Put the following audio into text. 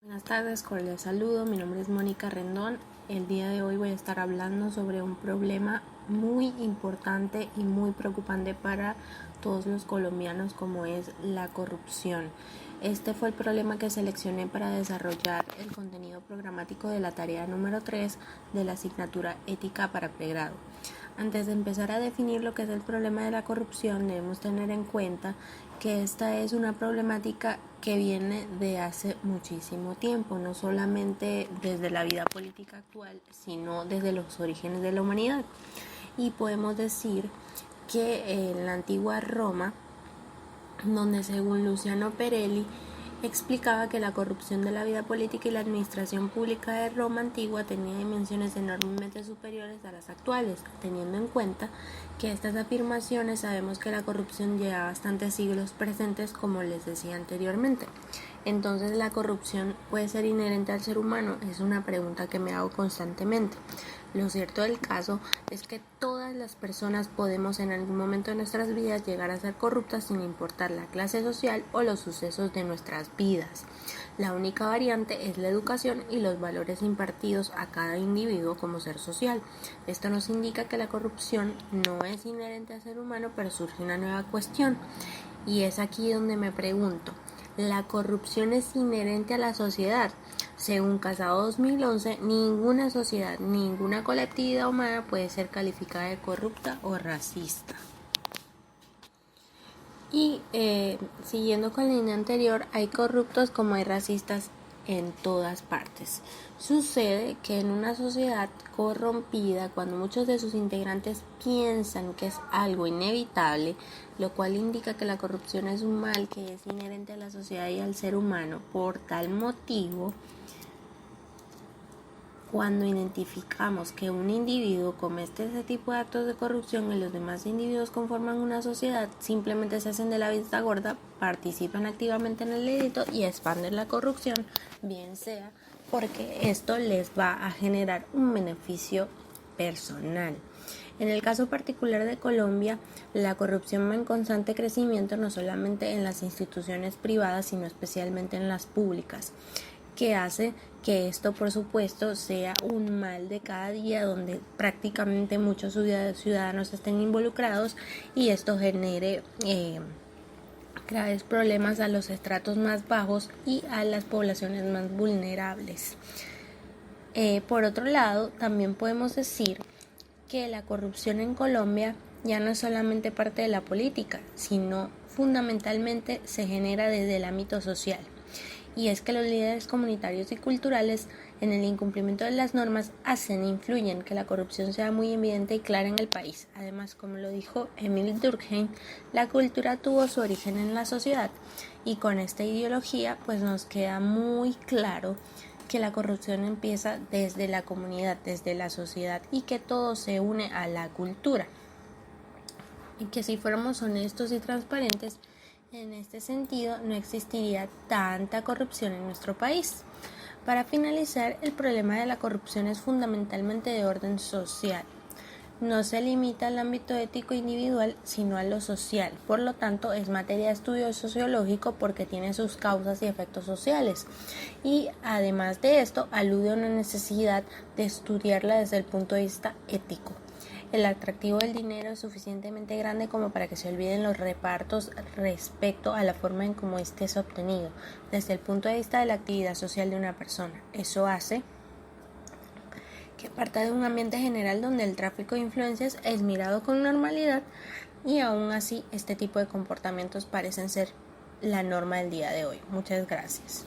Buenas tardes, cordial saludo. Mi nombre es Mónica Rendón. El día de hoy voy a estar hablando sobre un problema muy importante y muy preocupante para todos los colombianos, como es la corrupción. Este fue el problema que seleccioné para desarrollar el contenido programático de la tarea número 3 de la asignatura Ética para pregrado. Antes de empezar a definir lo que es el problema de la corrupción, debemos tener en cuenta que esta es una problemática que viene de hace muchísimo tiempo, no solamente desde la vida política actual, sino desde los orígenes de la humanidad. Y podemos decir que en la antigua Roma, donde según Luciano Perelli explicaba que la corrupción de la vida política y la administración pública de Roma antigua tenía dimensiones enormemente superiores a las actuales, teniendo en cuenta que estas afirmaciones sabemos que la corrupción lleva bastantes siglos presentes, como les decía anteriormente. Entonces, ¿la corrupción puede ser inherente al ser humano? Es una pregunta que me hago constantemente. Lo cierto del caso es que todas las personas podemos en algún momento de nuestras vidas llegar a ser corruptas sin importar la clase social o los sucesos de nuestras vidas. La única variante es la educación y los valores impartidos a cada individuo como ser social. Esto nos indica que la corrupción no es inherente al ser humano, pero surge una nueva cuestión. Y es aquí donde me pregunto, ¿la corrupción es inherente a la sociedad? Según Casado 2011, ninguna sociedad, ninguna colectividad humana puede ser calificada de corrupta o racista. Y siguiendo con la línea anterior, hay corruptos como hay racistas en todas partes. Sucede que en una sociedad corrompida, cuando muchos de sus integrantes piensan que es algo inevitable, lo cual indica que la corrupción es un mal que es inherente a la sociedad y al ser humano, por tal motivo, cuando identificamos que un individuo comete ese tipo de actos de corrupción y los demás individuos conforman una sociedad, simplemente se hacen de la vista gorda, participan activamente en el delito y expanden la corrupción, bien sea porque esto les va a generar un beneficio personal. En el caso particular de Colombia, la corrupción va en constante crecimiento, no solamente en las instituciones privadas, sino especialmente en las públicas, que hace que esto, por supuesto, sea un mal de cada día, donde prácticamente muchos ciudadanos estén involucrados y esto genere graves problemas a los estratos más bajos y a las poblaciones más vulnerables. Por otro lado, también podemos decir que la corrupción en Colombia ya no es solamente parte de la política, sino fundamentalmente se genera desde el ámbito social. Y es que los líderes comunitarios y culturales, en el incumplimiento de las normas, hacen e influyen que la corrupción sea muy evidente y clara en el país. Además, como lo dijo Emile Durkheim, la cultura tuvo su origen en la sociedad, y con esta ideología pues nos queda muy claro que la corrupción empieza desde la comunidad, desde la sociedad, y que todo se une a la cultura. Y que si fuéramos honestos y transparentes, en este sentido, no existiría tanta corrupción en nuestro país. Para finalizar, el problema de la corrupción es fundamentalmente de orden social. No se limita al ámbito ético individual, sino a lo social. Por lo tanto, es materia de estudio sociológico porque tiene sus causas y efectos sociales. Y además de esto, alude a una necesidad de estudiarla desde el punto de vista ético. El atractivo del dinero es suficientemente grande como para que se olviden los repartos respecto a la forma en cómo éste es obtenido, desde el punto de vista de la actividad social de una persona. Eso hace que parta de un ambiente general donde el tráfico de influencias es mirado con normalidad, y aún así este tipo de comportamientos parecen ser la norma del día de hoy. Muchas gracias.